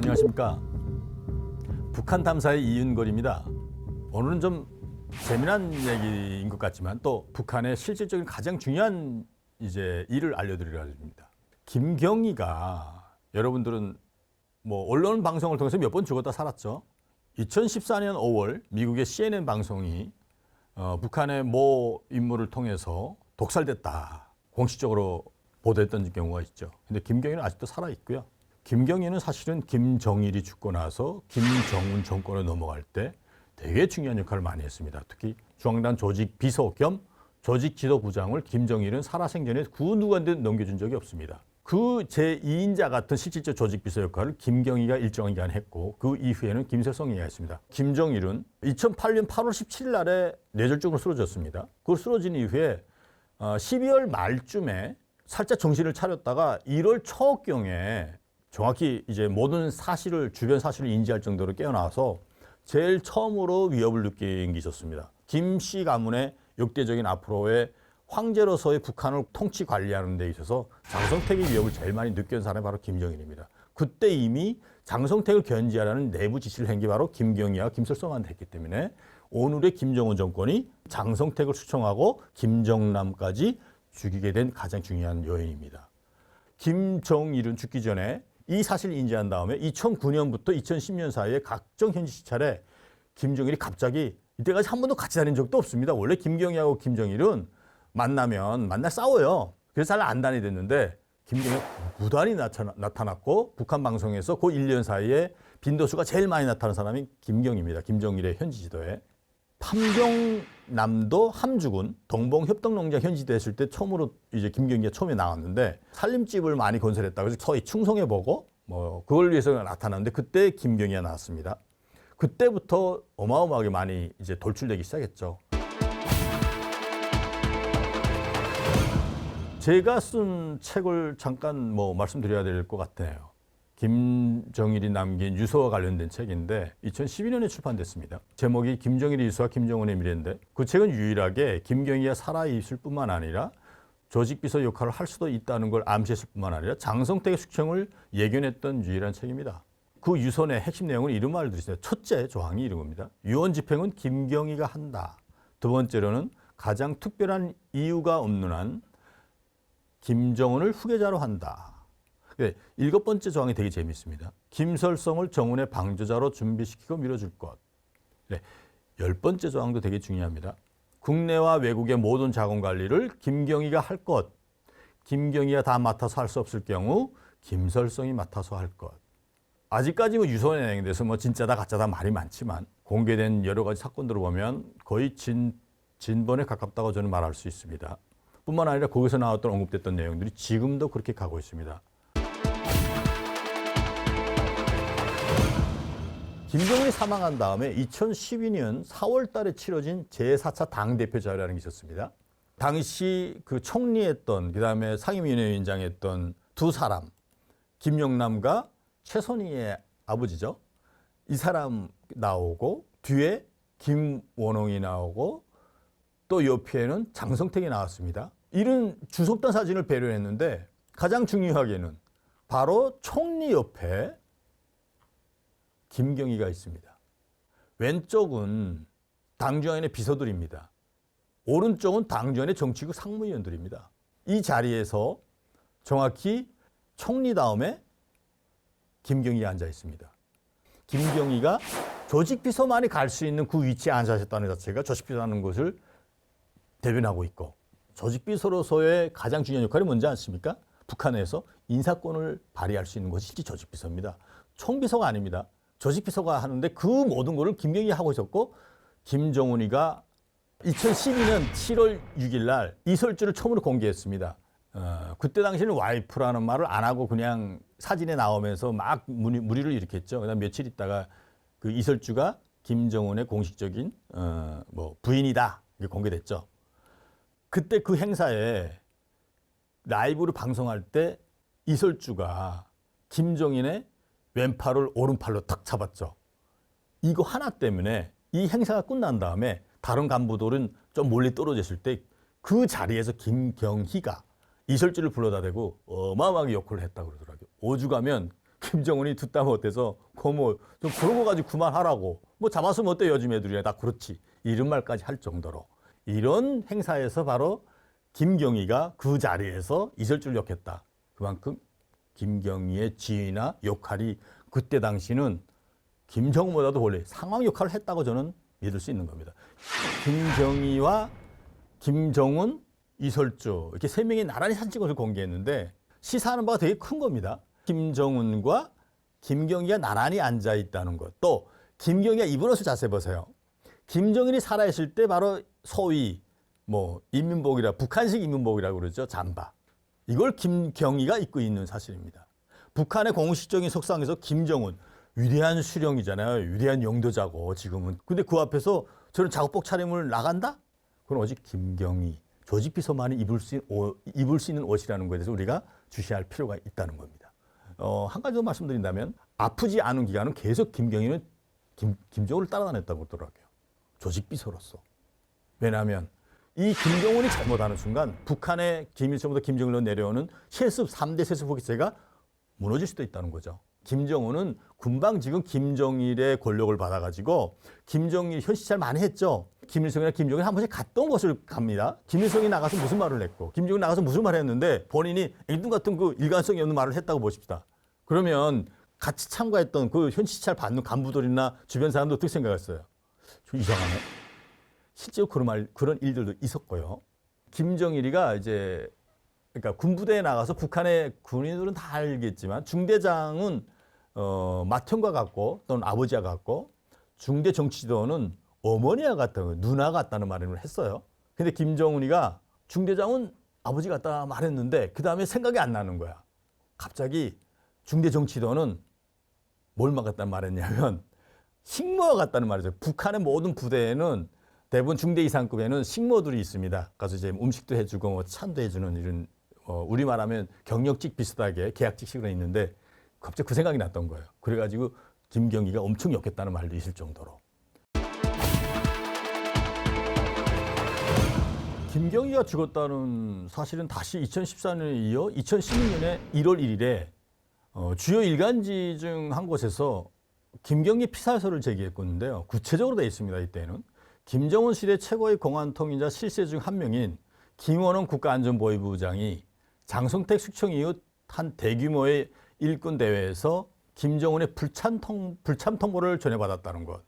안녕하십니까. 북한 탐사의 이윤걸입니다. 오늘은 좀 재미난 얘기인 것 같지만 또 북한의 실질적인 가장 중요한 일을 알려드리려 합니다. 김경희가 여러분들은 뭐 언론 방송을 통해서 몇 번 죽었다 살았죠. 2014년 5월 미국의 CNN 방송이 북한의 모 인물을 통해서 독살됐다 공식적으로 보도했던 경우가 있죠. 근데 김경희는 아직도 살아 있고요. 김경희는 사실은 김정일이 죽고 나서 김정은 정권으로 넘어갈 때 되게 중요한 역할을 많이 했습니다. 특히 중앙당 조직 비서 겸 조직 지도부장을 김정일은 살아생전에 그 누구한테 넘겨준 적이 없습니다. 그 제2인자 같은 실질적 조직 비서 역할을 김경희가 일정한 기간 했고 그 이후에는 김세성이가 했습니다. 김정일은 2008년 8월 17일 날에 뇌졸중으로 쓰러졌습니다. 그 쓰러진 이후에 12월 말쯤에 살짝 정신을 차렸다가 1월 초경에 정확히 이제 모든 사실을 주변 사실을 인지할 정도로 깨어나서 제일 처음으로 위협을 느낀 게 있었습니다. 김씨 가문의 역대적인 앞으로의 황제로서의 북한을 통치 관리하는 데 있어서 장성택의 위협을 제일 많이 느낀 사람이 바로 김정일입니다. 그때 이미 장성택을 견제하라는 내부 지시를 한 게 바로 김경희와 김설성한테 했기 때문에 오늘의 김정은 정권이 장성택을 수청하고 김정남까지 죽이게 된 가장 중요한 요인입니다. 김정일은 죽기 전에 이 사실을 인지한 다음에 2009년부터 2010년 사이에 각종 현지 시찰에 김정일이 갑자기 이때까지 한 번도 같이 다닌 적도 없습니다. 원래 김경희하고 김정일은 만날 싸워요. 그래서 잘 안 다니랬는데 김경희가 무단히 나타났고 북한 방송에서 그 1년 사이에 빈도수가 제일 많이 나타난 사람이 김경희입니다. 김정일의 현지 지도에. 함경남도 함주군 동봉협동농장 현지됐을 때 처음으로 이제 김경희가 처음에 나왔는데 살림집을 많이 건설했다. 그래서 서희 충성해보고 뭐 그걸 위해서 나타났는데 그때 김경희가 나왔습니다. 그때부터 어마어마하게 많이 이제 돌출되기 시작했죠. 제가 쓴 책을 잠깐 말씀드려야 될 것 같아요. 김정일이 남긴 유서와 관련된 책인데 2012년에 출판됐습니다. 제목이 김정일의 유서와 김정은의 미래인데 그 책은 유일하게 김경희가 살아있을 뿐만 아니라 조직비서 역할을 할 수도 있다는 걸 암시했을 뿐만 아니라 장성택의 숙청을 예견했던 유일한 책입니다. 그 유서의 핵심 내용은 이런 말을 들으시죠. 첫째 조항이 이런 겁니다. 유언 집행은 김경희가 한다. 두 번째로는 가장 특별한 이유가 없는 한 김정은을 후계자로 한다. 네, 7번째 조항이 되게 재미있습니다. 김설성을 정운의 방조자로 준비시키고 밀어줄 것. 네, 10번째 조항도 되게 중요합니다. 국내와 외국의 모든 자금 관리를 김경희가 할 것. 김경희가 다 맡아서 할 수 없을 경우 김설성이 맡아서 할 것. 아직까지 유서 내용에 대해서 진짜다 가짜다 말이 많지만 공개된 여러 가지 사건들을 보면 거의 진번에 가깝다고 저는 말할 수 있습니다. 뿐만 아니라 거기서 나왔던 언급됐던 내용들이 지금도 그렇게 가고 있습니다. 김정일이 사망한 다음에 2012년 4월 달에 치러진 제4차 당대표 자료라는 게 있었습니다. 당시 그 총리했던, 그 다음에 상임위원회위원장했던 두 사람, 김영남과 최선희의 아버지죠. 이 사람 나오고, 뒤에 김원홍이 나오고, 또 옆에는 장성택이 나왔습니다. 이런 주석단 사진을 배려했는데 가장 중요하게는 바로 총리 옆에 김경희가 있습니다. 왼쪽은 당주연의 비서들입니다. 오른쪽은 당주연의 정치국 상무위원들입니다. 이 자리에서 정확히 총리 다음에 김경희가 앉아 있습니다. 김경희가 조직비서만이 갈 수 있는 그 위치에 앉아있다는 자체가 조직비서라는 것을 대변하고 있고 조직비서로서의 가장 중요한 역할이 뭔지 아십니까? 북한에서 인사권을 발휘할 수 있는 것이 실제 조직비서입니다. 총비서가 아닙니다. 조직비서가 하는데 그 모든 것을 김경희가 하고 있었고 김정은이가 2012년 7월 6일 날 이설주를 처음으로 공개했습니다. 그때 당시에는 와이프라는 말을 안 하고 그냥 사진에 나오면서 막 무리를 일으켰죠. 그다음 며칠 있다가 그 이설주가 김정은의 공식적인 부인이다 이게 공개됐죠. 그때 그 행사에 라이브로 방송할 때 이설주가 김정인의 왼팔을 오른팔로 탁 잡았죠. 이거 하나 때문에 이 행사가 끝난 다음에 다른 간부들은 좀 멀리 떨어졌을 때 그 자리에서 김경희가 이설주를 불러다 대고 어마어마하게 욕을 했다고 그러더라고요. 오죽하면 김정은이 듣다 못해서 고모 좀 그런 거 가지고 그만하라고. 뭐 잡았으면 어때 요즘 애들이야. 다 그렇지. 이런 말까지 할 정도로. 이런 행사에서 바로 김경희가 그 자리에서 이설주를 역했다. 그만큼 김경희의 지위나 역할이 그때 당시는 김정은보다도 원래 상황 역할을 했다고 저는 믿을 수 있는 겁니다. 김경희와 김정은, 이설주 이렇게 세 명이 나란히 사진 찍어서 공개했는데 시사하는 바가 되게 큰 겁니다. 김정은과 김경희가 나란히 앉아 있다는 것. 또 김경희가 입은 옷을 자세히 보세요. 김정일이 살아있을 때 바로 소위 뭐 인민복이라 북한식 인민복이라고 그러죠. 잠바. 이걸 김경희가 입고 있는 사실입니다. 북한의 공식적인 석상에서 김정은 위대한 수령이잖아요. 위대한 영도자고 지금은. 근데 그 앞에서 저런 작업복 차림을 나간다? 그건 오직 김경희, 조직비서만이 입을 수 있는 옷이라는 것에 대해서 우리가 주시할 필요가 있다는 겁니다. 한 가지 더 말씀드린다면 아프지 않은 기간은 계속 김경희는 김정은을 따라다녔다고 그러더라고요. 조직비서로서. 왜냐하면 이 김정은이 잘못하는 순간 북한의 김일성부터 김정일로 내려오는 세습 3대 세습 후기체가 무너질 수도 있다는 거죠. 김정은은 금방 지금 김정일의 권력을 받아가지고 김정일 현시차를 많이 했죠. 김일성이나 김정일 한 번씩 갔던 곳을 갑니다. 김일성이 나가서 무슨 말을 했고 김정일 나가서 무슨 말을 했는데 본인이 앵뚱 같은 그 일관성이 없는 말을 했다고 보십시다. 그러면 같이 참가했던 그 현시차를 받는 간부들이나 주변 사람도 어떻게 생각했어요? 좀 이상하네. 실제로 그런 일들도 있었고요. 김정일이가 이제 그러니까 군부대에 나가서 북한의 군인들은 다 알겠지만 중대장은 맏형과 같고 또는 아버지와 같고 중대 정치지도는 어머니와 같다고 누나 같다는 말을 했어요. 근데 김정은이가 중대장은 아버지 같다 말했는데 그 다음에 생각이 안 나는 거야. 갑자기 중대 정치지도는 뭘 막았다는 말했냐면 식모와 같다는 말이죠. 북한의 모든 부대에는 대부분 중대 이상급에는 식모들이 있습니다. 가서 이제 음식도 해주고 뭐 찬도 해주는 이런 우리 말하면 경력직 비슷하게 계약직식으로 있는데 갑자기 그 생각이 났던 거예요. 그래가지고 김경희가 엄청 욕했다는 말도 있을 정도로. 김경희가 죽었다는 사실은 다시 2014년에 이어 2016년에 1월 1일에 주요 일간지 중 한 곳에서 김경희 피살서를 제기했건데요. 구체적으로 되어 있습니다. 이때는. 김정은 시대 최고의 공안통일자 실세 중 한 명인 김원원 국가안전보위부장이 장성택 숙청 이후 한 대규모의 일꾼 대회에서 김정은의 불참 통보를 전해받았다는 것.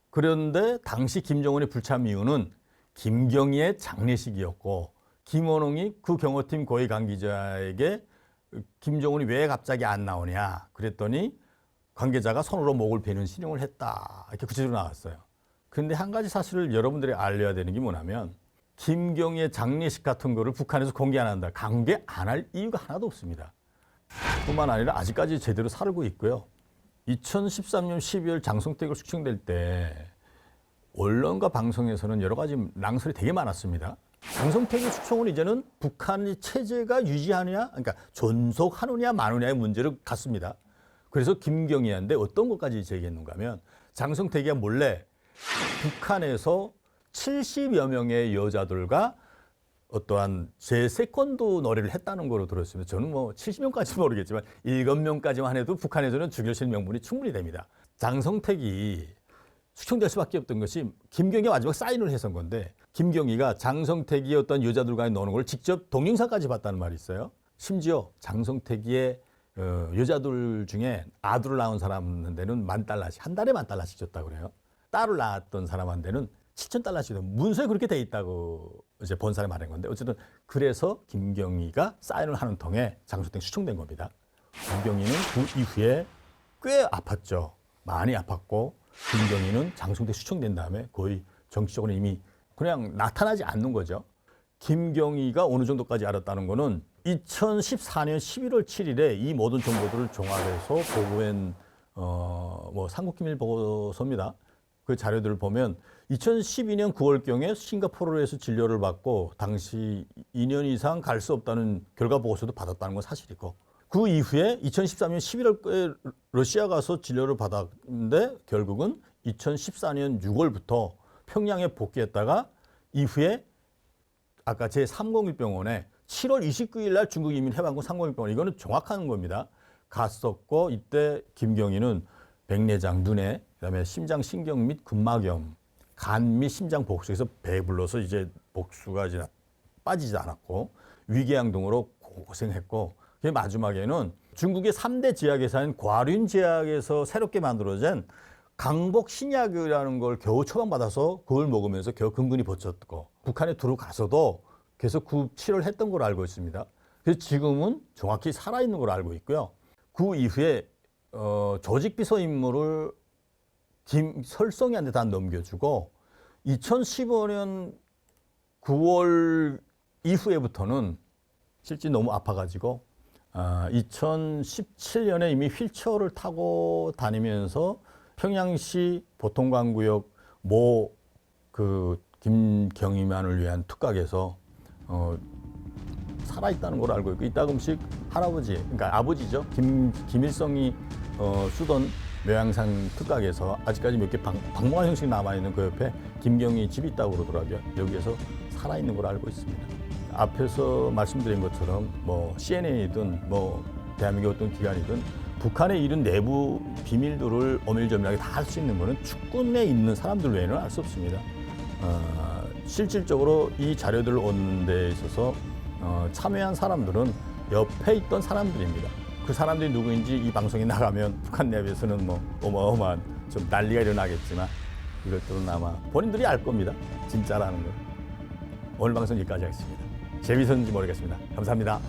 그런데 당시 김정은의 불참 이유는 김경희의 장례식이었고 김원홍이 그 경호팀 고위 관계자에게 김정은이 왜 갑자기 안 나오냐 그랬더니 관계자가 손으로 목을 베는 신용을 했다. 이렇게 구체적으로 나왔어요. 그런데 한 가지 사실을 여러분들이 알려야 되는 게 뭐냐면 김경희의 장례식 같은 거를 북한에서 공개 안 한다. 공개 안 할 이유가 하나도 없습니다. 뿐만 아니라 아직까지 제대로 살고 있고요. 2013년 12월 장성택을 숙청될 때 언론과 방송에서는 여러 가지 낭설이 되게 많았습니다. 장성택의 숙청은 이제는 북한의 체제가 유지하느냐, 그러니까 존속하느냐 마느냐의 문제로 갔습니다. 그래서 김경희한테 어떤 것까지 제기했는가 하면 장성택이 몰래 북한에서 70여 명의 여자들과 어떠한 제세권도 노래를 했다는 거로 들었습니다. 저는 뭐 70명까지 모르겠지만 7명까지만 해도 북한에서는 죽일 수 있는 명분이 충분히 됩니다. 장성택이 숙청될 수밖에 없던 것이 김경희가 마지막 사인을 해선 건데 김경희가 장성택이 어떤 여자들과의 노는 걸 직접 동영상까지 봤다는 말이 있어요. 심지어 장성택이의 여자들 중에 아들을 낳은 사람한테는 $10,000씩, 한 달에 $10,000씩 줬다고 그래요. 딸을 낳았던 사람한테는 $7,000씩 문서에 그렇게 돼 있다고 이제 본 사람이 말한 건데 어쨌든 그래서 김경희가 사인을 하는 통에 장성택이 수청된 겁니다. 김경희는 그 이후에 꽤 아팠죠. 많이 아팠고 김경희는 장성택 수청된 다음에 거의 정치적으로 이미 그냥 나타나지 않는 거죠. 김경희가 어느 정도까지 알았다는 거는 2014년 11월 7일에 이 모든 정보들을 종합해서 보고한 삼국기밀 보고서입니다. 그 자료들을 보면 2012년 9월경에 싱가포르에서 진료를 받고 당시 2년 이상 갈 수 없다는 결과 보고서도 받았다는 건 사실이고 그 이후에 2013년 11월에 러시아 가서 진료를 받았는데 결국은 2014년 6월부터 평양에 복귀했다가 이후에 아까 제301병원에 7월 29일 날 중국 이민해방군 301병원 이거는 정확한 겁니다. 갔었고 이때 김경희는 백내장, 눈에 그다음에 심장 신경 및 근막염, 간 및 심장 복수에서 배불러서 이제 복수가 이제 빠지지 않았고 위궤양 등으로 고생했고 그 마지막에는 중국의 3대 제약회사인 과륜 제약에서 새롭게 만들어진 강복 신약이라는 걸 겨우 처방받아서 그걸 먹으면서 겨우 근근히 버텼고 북한에 들어가서도 계속 구치를 했던 걸로 알고 있습니다. 그래서 지금은 정확히 살아있는 걸로 알고 있고요. 그 이후에 조직비서 임무를 김설성이한테 다 넘겨주고 2015년 9월 이후에부터는 실제 너무 아파가지고 2017년에 이미 휠체어를 타고 다니면서 평양시 보통관구역 모 그 김경희만을 위한 특각에서 살아있다는 걸 알고 있고 이따금씩 할아버지, 그러니까 아버지죠. 김일성이 쓰던 묘양산 특각에서 아직까지 몇 개 방공한 형식이 남아있는 그 옆에 김경희 집이 있다고 그러더라고요. 여기에서 살아있는 걸 알고 있습니다. 앞에서 말씀드린 것처럼 뭐 CNN이든 뭐 대한민국 어떤 기관이든 북한의 이런 내부 비밀들을 오밀조밀하게 다 할 수 있는 것은 축군에 있는 사람들 외에는 알 수 없습니다. 실질적으로 이 자료들을 얻는 데 있어서 참여한 사람들은 옆에 있던 사람들입니다. 그 사람들이 누구인지 이 방송이 나가면 북한 내부에서는 뭐 어마어마한 좀 난리가 일어나겠지만 이것들은 아마 본인들이 알 겁니다. 진짜라는 걸. 오늘 방송 여기까지 하겠습니다. 재미있었는지 모르겠습니다. 감사합니다.